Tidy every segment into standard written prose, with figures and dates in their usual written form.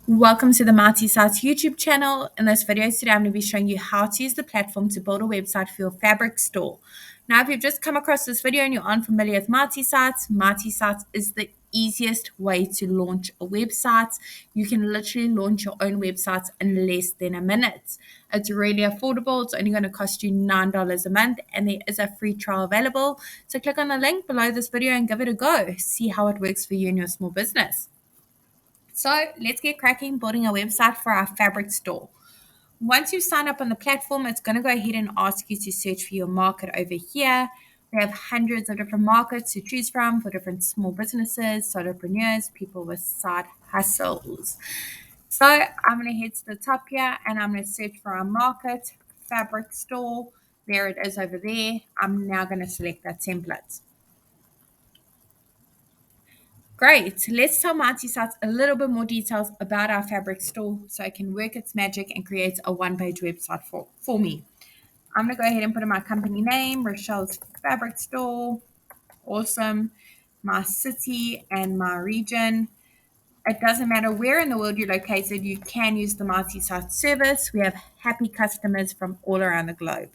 Welcome to the Marty Sites YouTube channel. In this video today, I'm going to be showing you how to use the platform to build a website for your fabric store. Now, if you've just come across this video and you're unfamiliar with Marty Sites is the easiest way to launch a website. You can literally launch your own websites in less than a minute. It's really affordable. It's only going to cost you $9 a month, and there is a free trial available. So click on the link below this video and give it a go. See how it works for you and your small business. So let's get cracking building a website for our fabric store. Once you sign up on the platform, it's going to go ahead and ask you to search for your market over here. We have hundreds of different markets to choose from for different small businesses, solopreneurs, people with side hustles. So I'm going to head to the top here and I'm going to search for our market, fabric store. There it is over there. I'm now going to select that template. Great. Let's tell Marty Sites a little bit more details about our fabric store so it can work its magic and create a one-page website for me. I'm going to go ahead and put in my company name, Rochelle's Fabric Store. Awesome. My city and my region. It doesn't matter where in the world you're located, you can use the Marty Sites service. We have happy customers from all around the globe.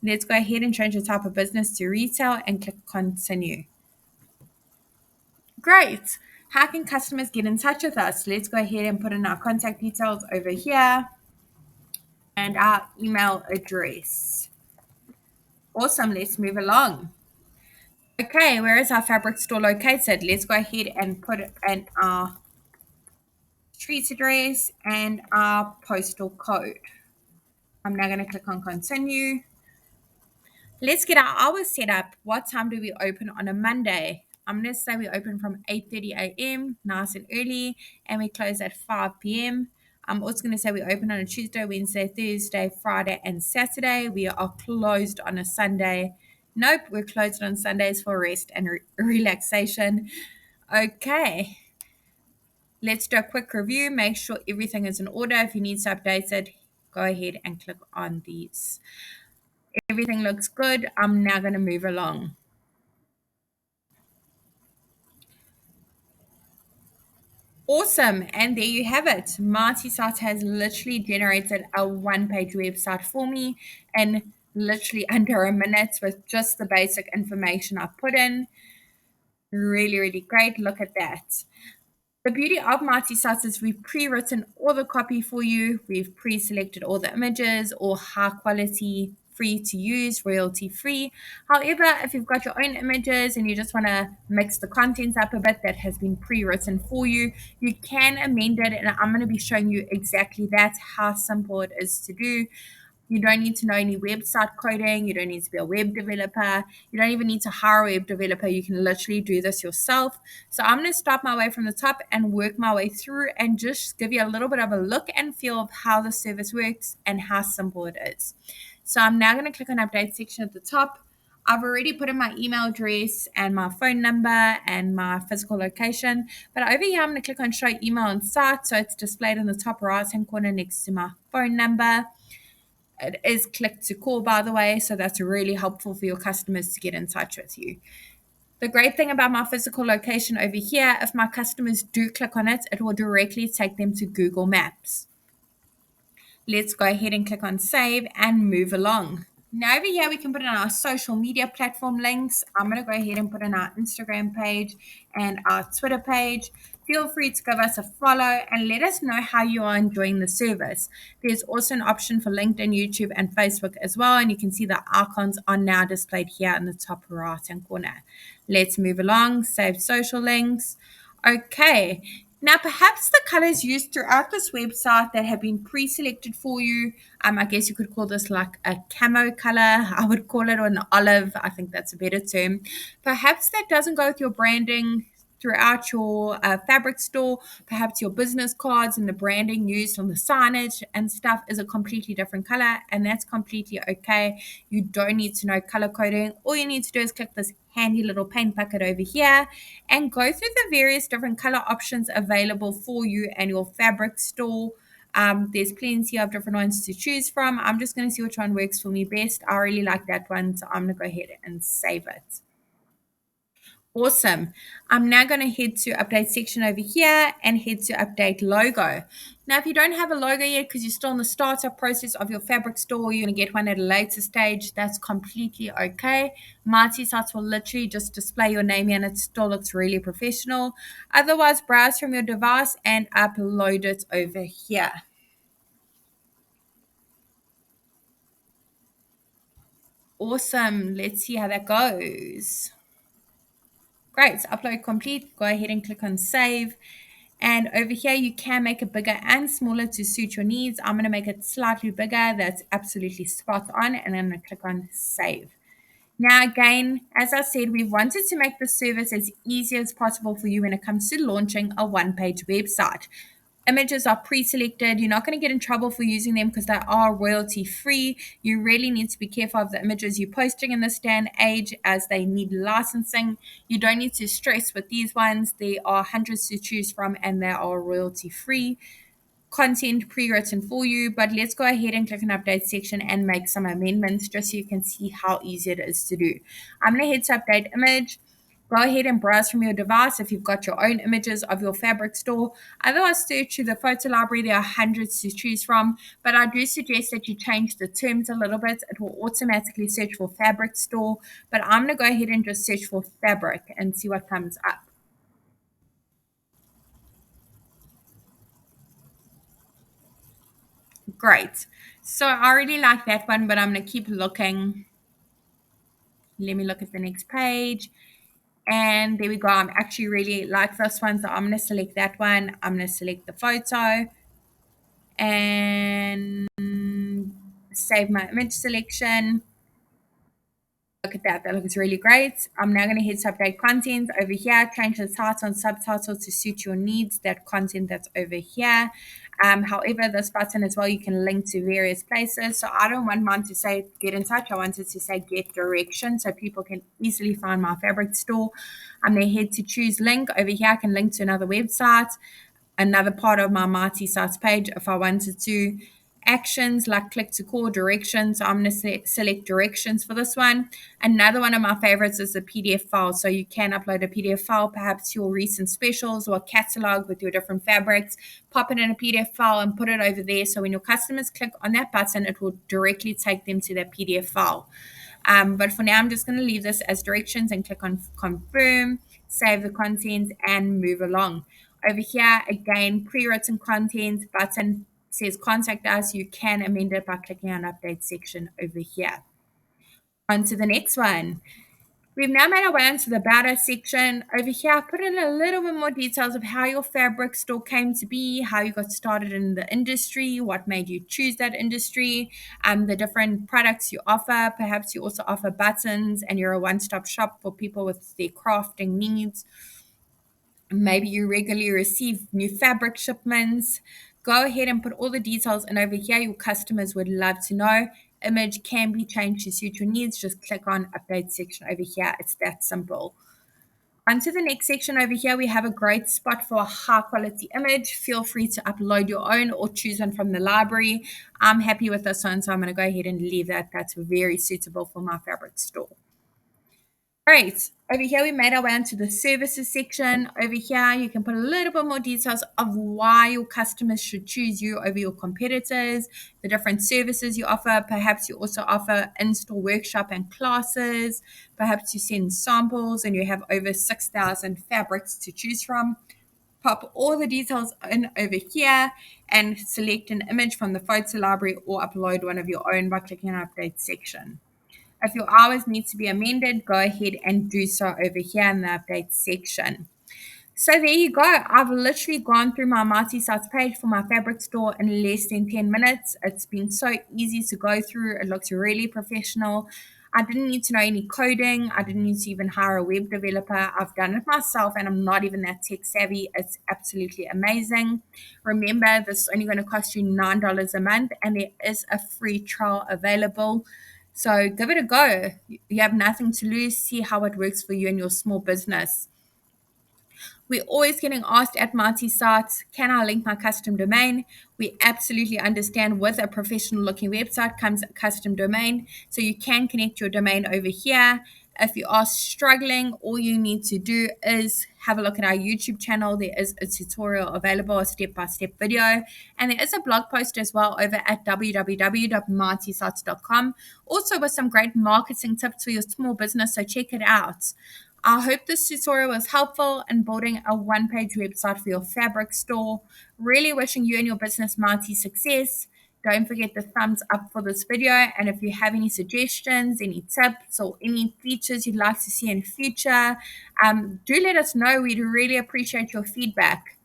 Let's go ahead and change the type of business to retail and click continue. Great. How can customers get in touch with us? Let's go ahead and put in our contact details over here and our email address. Awesome. Let's move along. Okay, where is our fabric store located? Let's go ahead and put in our street address and our postal code. I'm now going to click on continue. Let's get our hours set up. What time do we open on a Monday? I'm going to say we open from 8:30 a.m., nice and early, and we close at 5 p.m. I'm also going to say we open on a Tuesday, Wednesday, Thursday, Friday, and Saturday. We are closed on a Sunday. Nope, we're closed on Sundays for rest and relaxation. Okay, let's do a quick review. Make sure everything is in order. If you need to update it, go ahead and click on these. Everything looks good. I'm now going to move along. Awesome. And there you have it. Marty Sites has literally generated a one-page website for me in literally under a minute with just the basic information I put in. Really, really great. Look at that. The beauty of Marty Sites is we've pre-written all the copy for you. We've pre-selected all the images, all high quality, free to use, royalty free. However, if you've got your own images and you just want to mix the contents up a bit that has been pre-written for you, you can amend it. And I'm going to be showing you exactly that, how simple it is to do. You don't need to know any website coding. You don't need to be a web developer. You don't even need to hire a web developer. You can literally do this yourself. So I'm going to start my way from the top and work my way through and just give you a little bit of a look and feel of how the service works and how simple it is. So I'm now going to click on update section at the top. I've already put in my email address and my phone number and my physical location. But over here, I'm going to click on show email and site. So it's displayed in the top right hand corner next to my phone number. It is click to call, by the way, so that's really helpful for your customers to get in touch with you. The great thing about my physical location over here, if my customers do click on it, it will directly take them to Google Maps. Let's go ahead and click on save and move along. Now over here, we can put in our social media platform links. I'm going to go ahead and put in our Instagram page and our Twitter page. Feel free to give us a follow and let us know how you are enjoying the service. There's also an option for LinkedIn, YouTube, and Facebook as well. And you can see the icons are now displayed here in the top right-hand corner. Let's move along, save social links. Okay. Now, perhaps the colors used throughout this website that have been pre-selected for you, I guess you could call this like a camo color. I would call it an olive. I think that's a better term. Perhaps that doesn't go with your branding throughout your fabric store. Perhaps your business cards and the branding used on the signage and stuff is a completely different color, and that's completely okay. You don't need to know color coding. All you need to do is click this handy little paint bucket over here and go through the various different color options available for you and your fabric store. There's plenty of different ones to choose from. I'm just going to see which one works for me best. I really like that one, so I'm going to go ahead and save it. Awesome. I'm now going to head to update section over here and head to update logo. Now, if you don't have a logo yet because you're still in the startup process of your fabric store, you're going to get one at a later stage. That's completely okay. Mighty Sites will literally just display your name here and it still looks really professional. Otherwise, browse from your device and upload it over here. Awesome. Let's see how that goes. Great, so upload complete. Go ahead and click on save. And over here, you can make it bigger and smaller to suit your needs. I'm going to make it slightly bigger. That's absolutely spot on. And I'm going to click on save. Now, again, as I said, we wanted to make the service as easy as possible for you when it comes to launching a one-page website. Images are pre-selected. You're not going to get in trouble for using them because they are royalty free. You really need to be careful of the images you're posting in this day and age as they need licensing. You don't need to stress with these ones. There are hundreds to choose from and they are royalty free. Content pre-written for you, but let's go ahead and click on update section and make some amendments just so you can see how easy it is to do. I'm going to hit to update image. Go ahead and browse from your device if you've got your own images of your fabric store. Otherwise, search through the photo library. There are hundreds to choose from, but I do suggest that you change the terms a little bit. It will automatically search for fabric store, but I'm going to go ahead and just search for fabric and see what comes up. Great. So I really like that one, but I'm going to keep looking. Let me look at the next page. And there we go. I'm actually really like this one. So I'm going to select that one. I'm going to select the photo and save my image selection. Look at that. That looks really great. I'm now going to hit update content over here. Change the title and subtitle to suit your needs. That content that's over here. However, this button as well, you can link to various places. So I don't want mine to say get in touch. I want it to say get direction so people can easily find my fabric store. I'm going to head to choose link. Over here, I can link to another website, another part of my Mighty Sites page if I wanted to. Actions like click to call, directions. I'm going to select directions for this one. Another one of my favorites is the PDF file. So you can upload a PDF file, perhaps your recent specials or a catalog with your different fabrics, pop it in a PDF file and put it over there. So when your customers click on that button, it will directly take them to that PDF file. But for now, I'm just going to leave this as directions and click on confirm, save the content and move along. Over here, again, pre-written content button says contact us. You can amend it by clicking on update section over here. On to the next one. We've now made our way into the about us section. Over here, I put in a little bit more details of how your fabric store came to be, how you got started in the industry, what made you choose that industry, the different products you offer. Perhaps you also offer buttons and you're a one-stop shop for people with their crafting needs. Maybe you regularly receive new fabric shipments. Go ahead and put all the details in over here. Your customers would love to know. Image can be changed to suit your needs. Just click on update section over here. It's that simple. Onto the next section over here, we have a great spot for a high quality image. Feel free to upload your own or choose one from the library. I'm happy with this one, so I'm going to go ahead and leave that. That's very suitable for my fabric store. Great. Over here, we made our way into the services section. Over here, you can put a little bit more details of why your customers should choose you over your competitors, the different services you offer. Perhaps you also offer in-store workshop and classes. Perhaps you send samples and you have over 6,000 fabrics to choose from. Pop all the details in over here and select an image from the photo library or upload one of your own by clicking on update section. If your hours need to be amended, go ahead and do so over here in the update section. So there you go. I've literally gone through my Mighty Sites page for my fabric store in less than 10 minutes. It's been so easy to go through. It looks really professional. I didn't need to know any coding. I didn't need to even hire a web developer. I've done it myself and I'm not even that tech savvy. It's absolutely amazing. Remember, this is only going to cost you $9 a month and there is a free trial available. So give it a go. You have nothing to lose. See how it works for you and your small business. We're always getting asked at Mighty Sites, can I link my custom domain? We absolutely understand with a professional looking website comes a custom domain. So you can connect your domain over here. If you are struggling, all you need to do is have a look at our YouTube channel. There is a tutorial available, a step-by-step video, and there is a blog post as well over at www.martysarts.com, also with some great marketing tips for your small business, so check it out. I hope this tutorial was helpful in building a one-page website for your fabric store. Really wishing you and your business Marty success. Don't forget the thumbs up for this video. And if you have any suggestions, any tips, or any features you'd like to see in future, do let us know. We'd really appreciate your feedback.